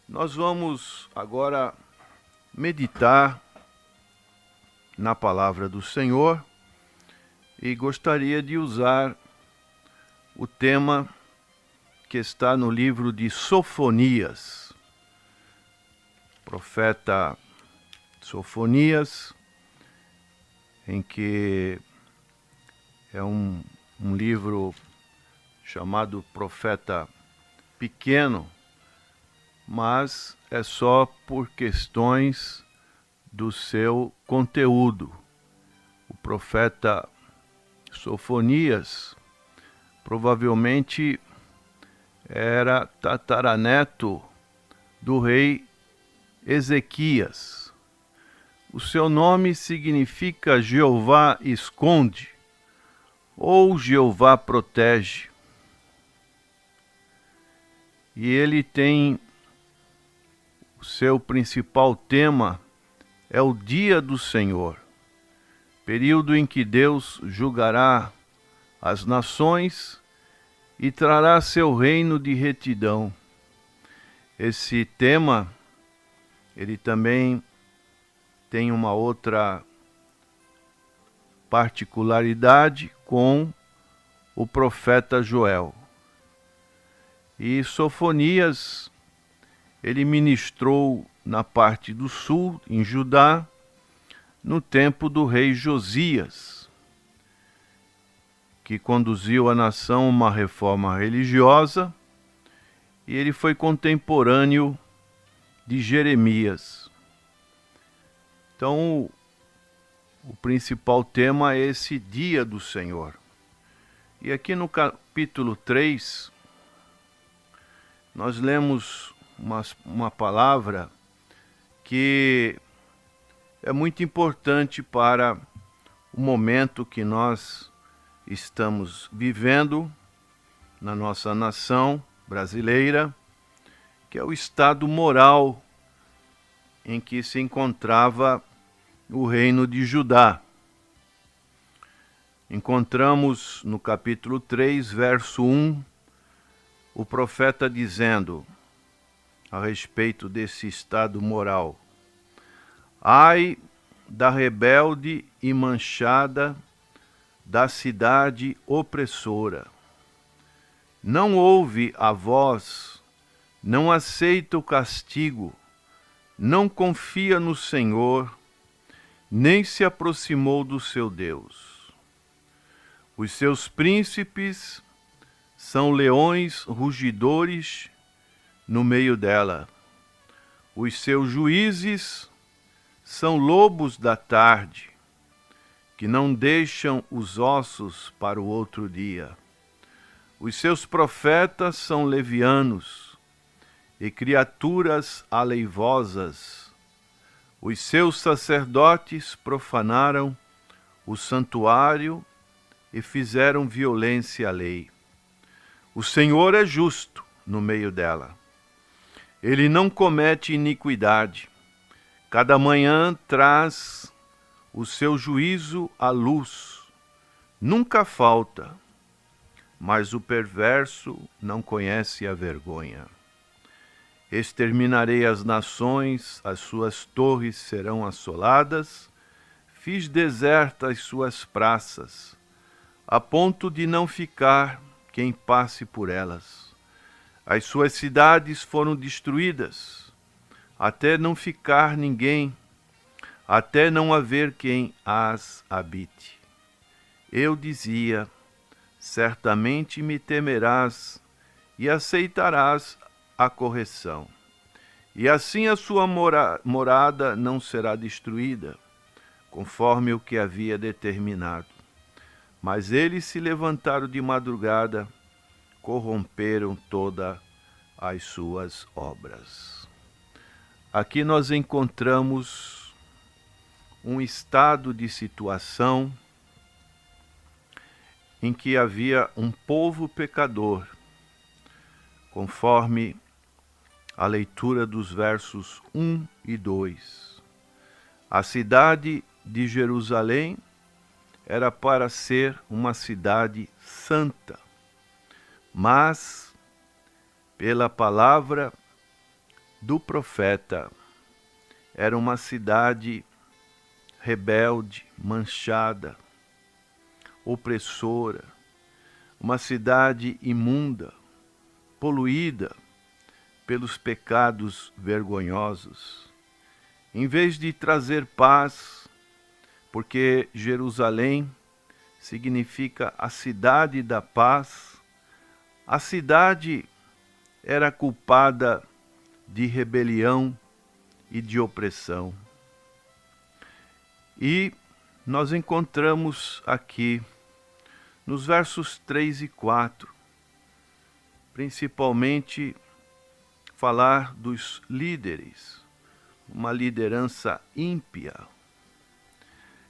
Nós vamos agora meditar na palavra do Senhor e gostaria de usar o tema que está no livro de Sofonias. Profeta Sofonias, em que é um livro chamado Profeta Pequeno, mas é só por questões do seu conteúdo. O profeta Sofonias provavelmente era tataraneto do rei Ezequias. O seu nome significa Jeová esconde ou Jeová protege. E ele tem o seu principal tema é o dia do Senhor, período em que Deus julgará as nações e trará seu reino de retidão. Esse tema, ele também tem uma outra particularidade com o profeta Joel. E Sofonias, ele ministrou na parte do sul, em Judá, no tempo do rei Josias, que conduziu a nação a uma reforma religiosa, e ele foi contemporâneo de Jeremias. Então, o principal tema é esse dia do Senhor. E aqui no capítulo 3, nós lemos uma palavra que é muito importante para o momento que nós estamos vivendo na nossa nação brasileira, que é o estado moral em que se encontrava o reino de Judá. Encontramos no capítulo 3, verso 1, o profeta dizendo a respeito desse estado moral: ai da rebelde e manchada da cidade opressora. Não ouve a voz, não aceita o castigo, não confia no Senhor, nem se aproximou do seu Deus. Os seus príncipes são leões rugidores no meio dela. Os seus juízes são lobos da tarde, que não deixam os ossos para o outro dia. Os seus profetas são levianos e criaturas aleivosas. Os seus sacerdotes profanaram o santuário e fizeram violência à lei. O Senhor é justo no meio dela. Ele não comete iniquidade. Cada manhã traz o seu juízo à luz. Nunca falta, mas o perverso não conhece a vergonha. Exterminarei as nações, as suas torres serão assoladas, fiz desertas suas praças, a ponto de não ficar quem passe por elas. As suas cidades foram destruídas, até não ficar ninguém, até não haver quem as habite. Eu dizia: certamente me temerás e aceitarás a correção. E assim a sua morada não será destruída, conforme o que havia determinado. Mas eles se levantaram de madrugada, corromperam todas as suas obras. Aqui nós encontramos um estado de situação em que havia um povo pecador, conforme a leitura dos versos 1 e 2. A cidade de Jerusalém era para ser uma cidade santa, mas pela palavra do profeta. Era uma cidade rebelde, manchada, opressora, uma cidade imunda, poluída pelos pecados vergonhosos. Em vez de trazer paz, porque Jerusalém significa a cidade da paz, a cidade era culpada de rebelião e de opressão. E nós encontramos aqui, nos versos 3 e 4, principalmente falar dos líderes, uma liderança ímpia.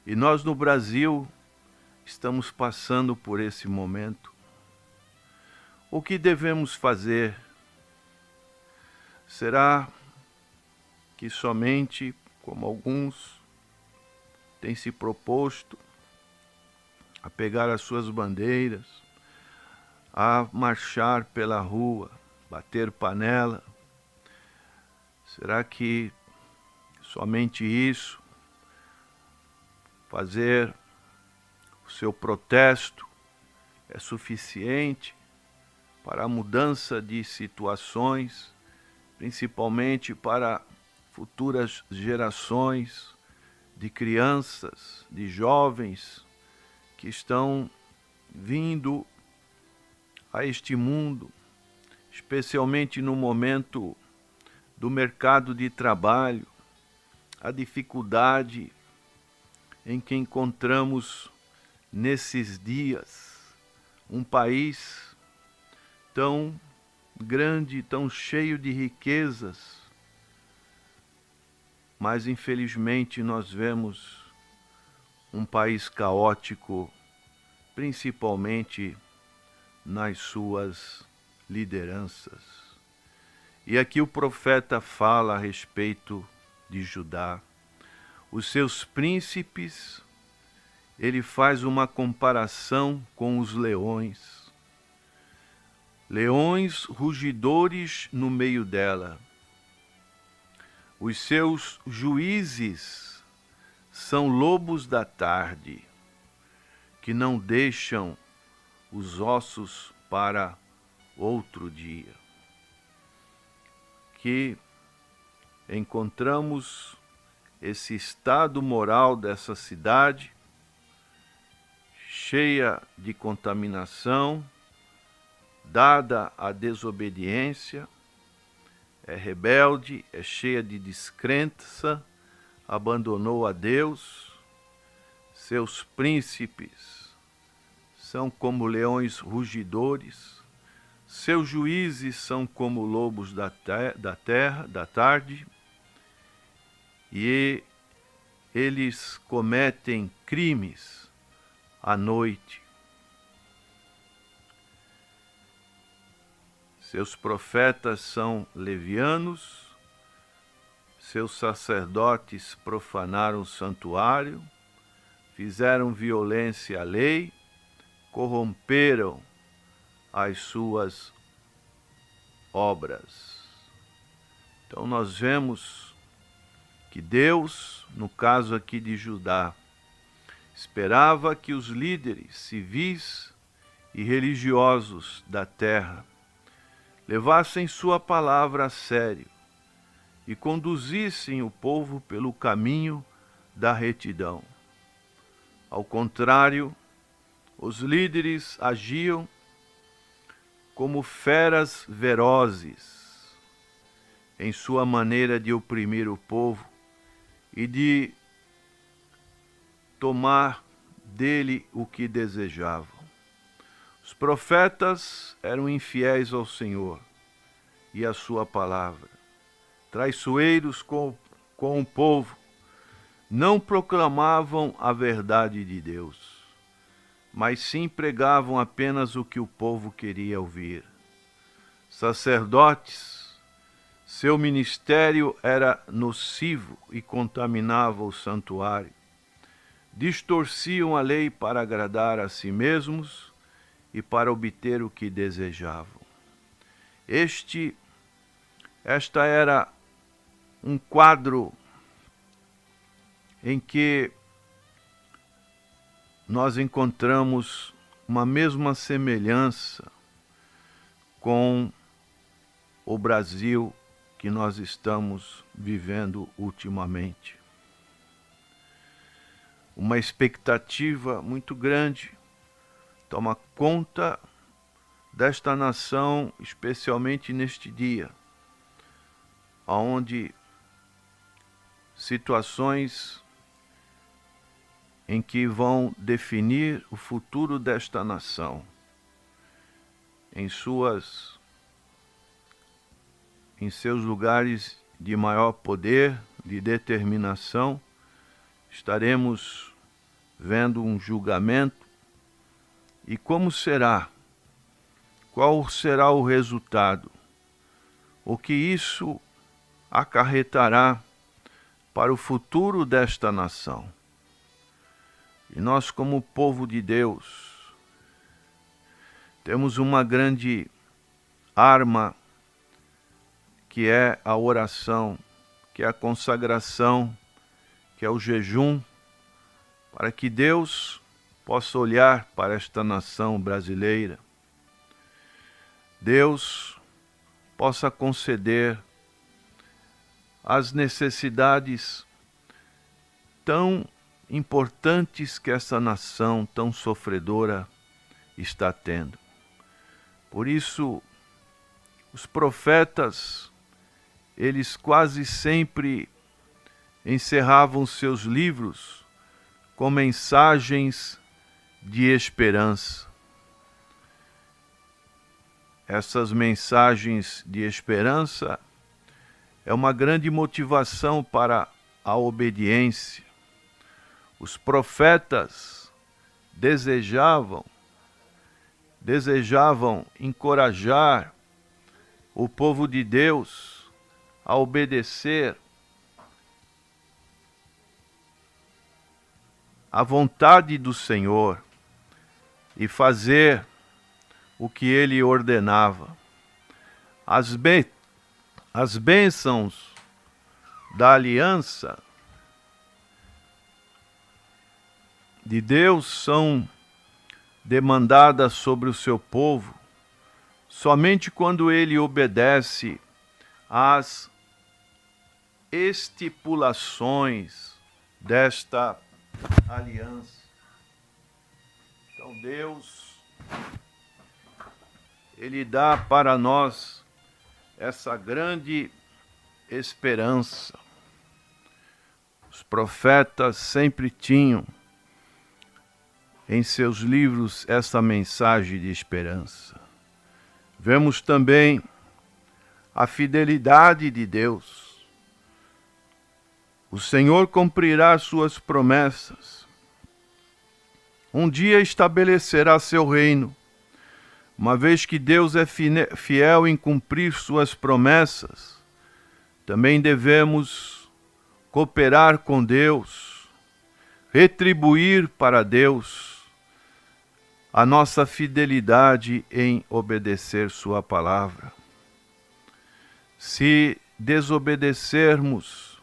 E nós no Brasil estamos passando por esse momento. O que devemos fazer? Será que somente, como alguns têm se proposto, a pegar as suas bandeiras, a marchar pela rua, bater panela? Será que somente isso, fazer o seu protesto, é suficiente para a mudança de situações, principalmente para futuras gerações de crianças, de jovens que estão vindo a este mundo, especialmente no momento do mercado de trabalho, a dificuldade em que encontramos nesses dias, um país tão grande, tão cheio de riquezas, mas infelizmente nós vemos um país caótico, principalmente nas suas lideranças. E aqui o profeta fala a respeito de Judá. Os seus príncipes, ele faz uma comparação com os leões. Leões rugidores no meio dela. Os seus juízes são lobos da tarde, que não deixam os ossos para outro dia. Que encontramos esse estado moral dessa cidade, cheia de contaminação, dada à desobediência, é rebelde, é cheia de descrença, abandonou a Deus. Seus príncipes são como leões rugidores, seus juízes são como lobos da tarde, e eles cometem crimes à noite. Seus profetas são levianos, seus sacerdotes profanaram o santuário, fizeram violência à lei, corromperam as suas obras. Então nós vemos que Deus, no caso aqui de Judá, esperava que os líderes civis e religiosos da terra levassem sua palavra a sério e conduzissem o povo pelo caminho da retidão. Ao contrário, os líderes agiam como feras ferozes em sua maneira de oprimir o povo e de tomar dele o que desejavam. Os profetas eram infiéis ao Senhor e à sua palavra, traiçoeiros com o povo, não proclamavam a verdade de Deus, mas sim pregavam apenas o que o povo queria ouvir. Sacerdotes, seu ministério era nocivo e contaminava o santuário. Distorciam a lei para agradar a si mesmos e para obter o que desejavam. Esta era um quadro em que nós encontramos uma mesma semelhança com o Brasil que nós estamos vivendo ultimamente. Uma expectativa muito grande toma conta desta nação, especialmente neste dia, onde situações em que vão definir o futuro desta nação, em seus lugares de maior poder, de determinação, estaremos vendo um julgamento. E como será? Qual será o resultado? O que isso acarretará para o futuro desta nação? E nós, como povo de Deus, temos uma grande arma, que é a oração, que é a consagração, que é o jejum, para que Deus possa olhar para esta nação brasileira. Deus possa conceder as necessidades tão importantes que essa nação tão sofredora está tendo. Por isso, os profetas, eles quase sempre encerravam seus livros com mensagens de esperança. Essas mensagens de esperança é uma grande motivação para a obediência. Os profetas desejavam encorajar o povo de Deus a obedecer à vontade do Senhor e fazer o que Ele ordenava. As bênçãos da aliança de Deus são demandadas sobre o seu povo somente quando ele obedece às estipulações desta aliança. Então Deus, Ele dá para nós essa grande esperança. Os profetas sempre tinham em seus livros essa mensagem de esperança. Vemos também a fidelidade de Deus. O Senhor cumprirá suas promessas. Um dia estabelecerá seu reino. Uma vez que Deus é fiel em cumprir suas promessas, também devemos cooperar com Deus, retribuir para Deus a nossa fidelidade em obedecer sua palavra. Se desobedecermos,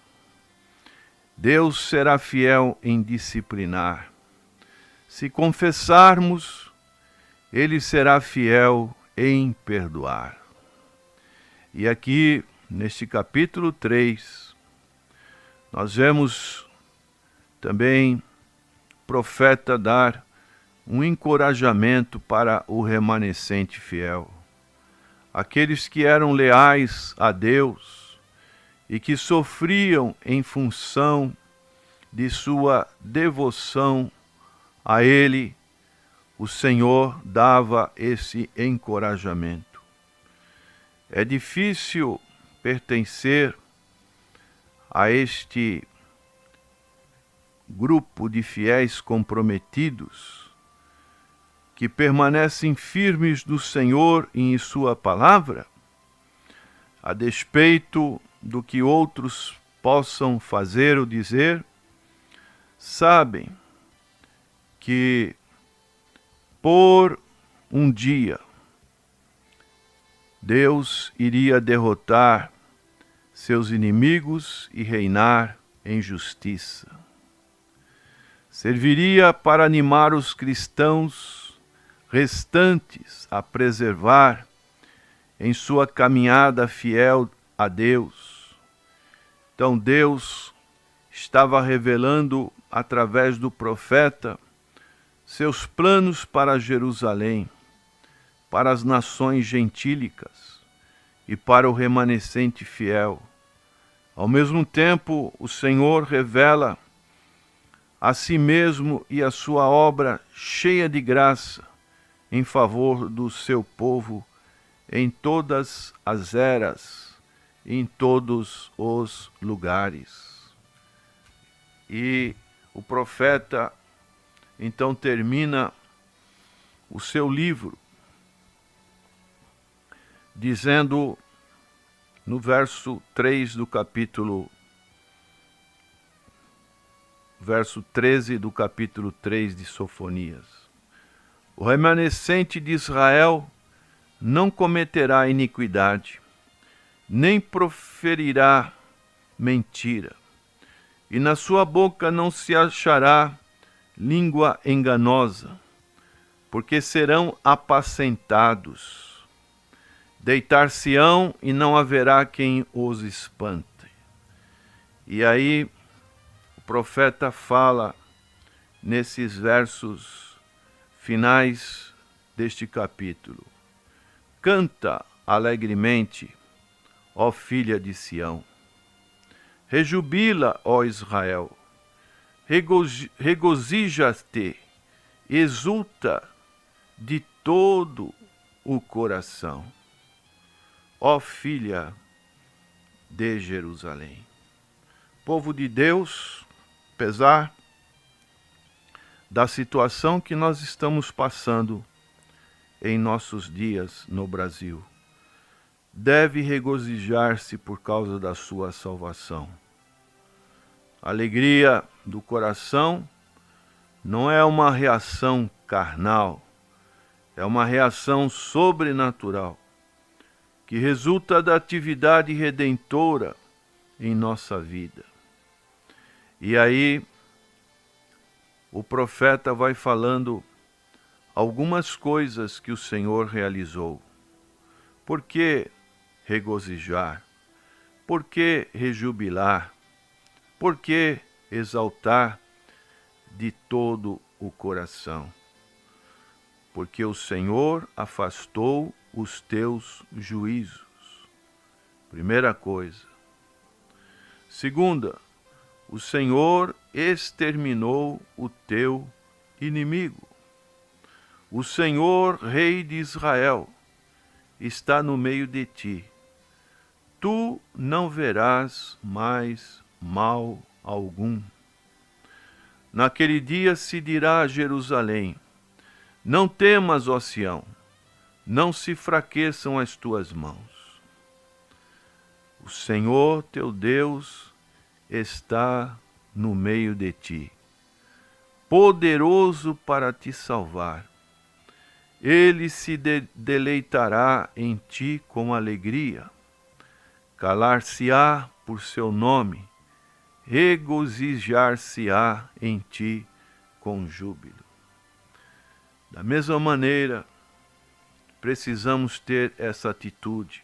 Deus será fiel em disciplinar. Se confessarmos, Ele será fiel em perdoar. E aqui, neste capítulo 3, nós vemos também o profeta dar um encorajamento para o remanescente fiel. Aqueles que eram leais a Deus e que sofriam em função de sua devoção a Ele, o Senhor dava esse encorajamento. É difícil pertencer a este grupo de fiéis comprometidos que permanecem firmes no Senhor e em sua palavra, a despeito do que outros possam fazer ou dizer, sabem que por um dia Deus iria derrotar seus inimigos e reinar em justiça. Serviria para animar os cristãos restantes a preservar em sua caminhada fiel a Deus. Então Deus estava revelando através do profeta seus planos para Jerusalém, para as nações gentílicas e para o remanescente fiel. Ao mesmo tempo, o Senhor revela a si mesmo e a sua obra cheia de graça em favor do seu povo em todas as eras, em todos os lugares. E o profeta então termina o seu livro dizendo no verso 3 do verso 13 do capítulo 3 de Sofonias: o remanescente de Israel não cometerá iniquidade, nem proferirá mentira, e na sua boca não se achará língua enganosa, porque serão apacentados. Deitar-se-ão e não haverá quem os espante. E aí o profeta fala nesses versos finais deste capítulo: canta alegremente, ó filha de Sião. Rejubila, ó Israel. Regozija-te, exulta de todo o coração, ó filha de Jerusalém. Povo de Deus, apesar da situação que nós estamos passando em nossos dias no Brasil, deve regozijar-se por causa da sua salvação. A alegria do coração não é uma reação carnal, é uma reação sobrenatural, que resulta da atividade redentora em nossa vida. E aí, o profeta vai falando algumas coisas que o Senhor realizou. Por que regozijar? Por que rejubilar? Por que exaltar de todo o coração? Porque o Senhor afastou os teus juízos. Primeira coisa. Segunda, o Senhor exterminou o teu inimigo. O Senhor, Rei de Israel, está no meio de ti. Tu não verás mais mal algum. Naquele dia se dirá a Jerusalém: não temas, ó Sião, não se fraqueçam as tuas mãos. O Senhor teu Deus está no meio de ti, poderoso para te salvar. Ele se deleitará em ti com alegria, calar-se-á por seu nome, regozijar-se-á em ti com júbilo. Da mesma maneira, precisamos ter essa atitude.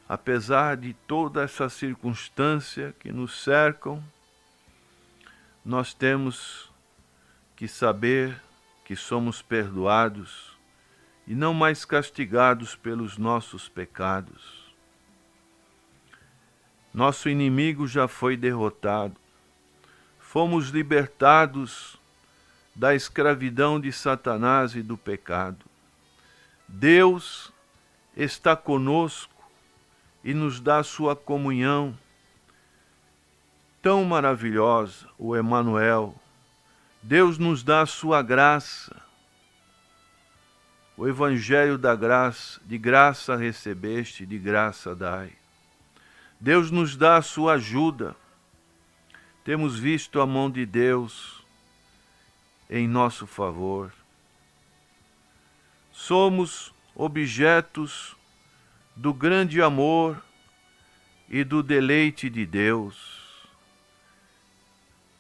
Apesar de toda essa circunstância que nos cercam, nós temos que saber que somos perdoados e não mais castigados pelos nossos pecados. Nosso inimigo já foi derrotado. Fomos libertados da escravidão de Satanás e do pecado. Deus está conosco e nos dá sua comunhão tão maravilhosa, o Emanuel. Deus nos dá a sua graça, o evangelho da graça, de graça recebeste, de graça dai. Deus nos dá a sua ajuda. Temos visto a mão de Deus em nosso favor. Somos objetos do grande amor e do deleite de Deus.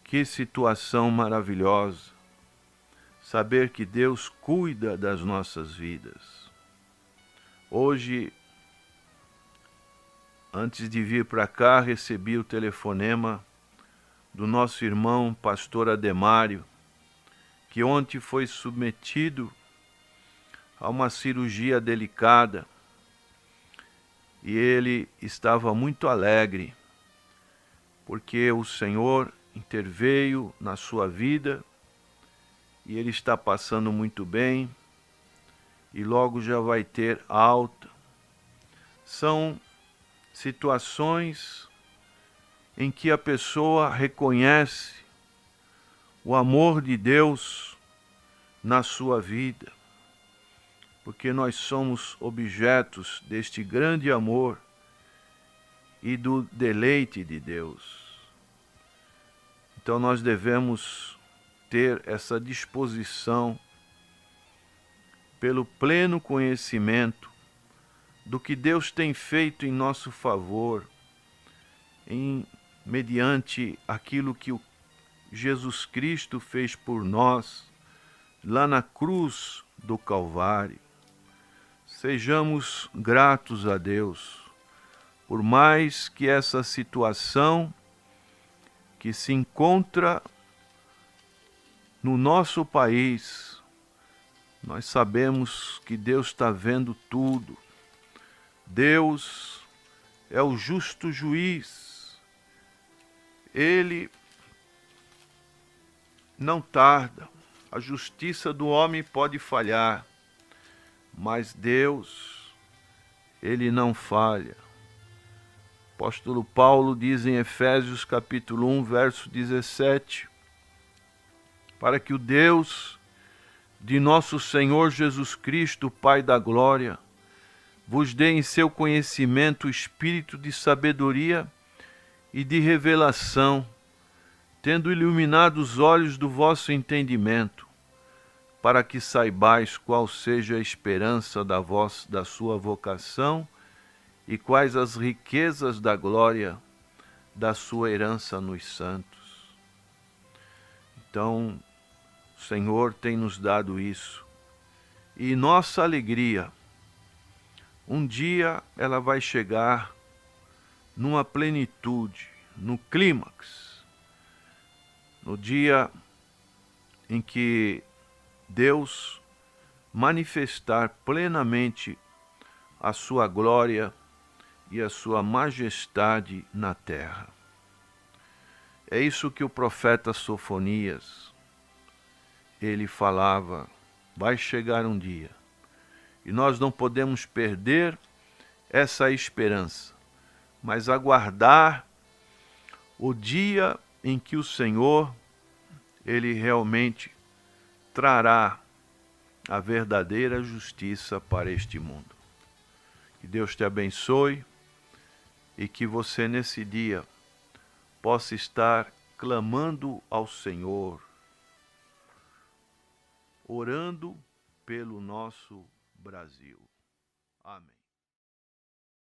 Que situação maravilhosa! Saber que Deus cuida das nossas vidas. Hoje, antes de vir para cá, recebi o telefonema do nosso irmão pastor Ademário, que ontem foi submetido a uma cirurgia delicada e ele estava muito alegre, porque o Senhor interveio na sua vida e ele está passando muito bem e logo já vai ter alta. São situações em que a pessoa reconhece o amor de Deus na sua vida, porque nós somos objetos deste grande amor e do deleite de Deus. Então nós devemos ter essa disposição pelo pleno conhecimento do que Deus tem feito em nosso favor, mediante aquilo que Jesus Cristo fez por nós lá na cruz do Calvário. Sejamos gratos a Deus, por mais que essa situação que se encontra no nosso país, nós sabemos que Deus está vendo tudo. Deus é o justo juiz. Ele não tarda. A justiça do homem pode falhar, mas Deus, ele não falha. O apóstolo Paulo diz em Efésios capítulo 1, verso 17, para que o Deus de nosso Senhor Jesus Cristo, Pai da glória, vos dê em seu conhecimento o espírito de sabedoria e de revelação, tendo iluminado os olhos do vosso entendimento, para que saibais qual seja a esperança da sua vocação e quais as riquezas da glória da sua herança nos santos. Então, o Senhor tem nos dado isso. E nossa alegria, um dia ela vai chegar numa plenitude, no clímax, no dia em que Deus manifestar plenamente a sua glória e a sua majestade na terra. É isso que o profeta Sofonias, ele falava, vai chegar um dia. E nós não podemos perder essa esperança, mas aguardar o dia em que o Senhor, ele realmente trará a verdadeira justiça para este mundo. Que Deus te abençoe e que você nesse dia possa estar clamando ao Senhor, orando pelo nosso Brasil. Amém.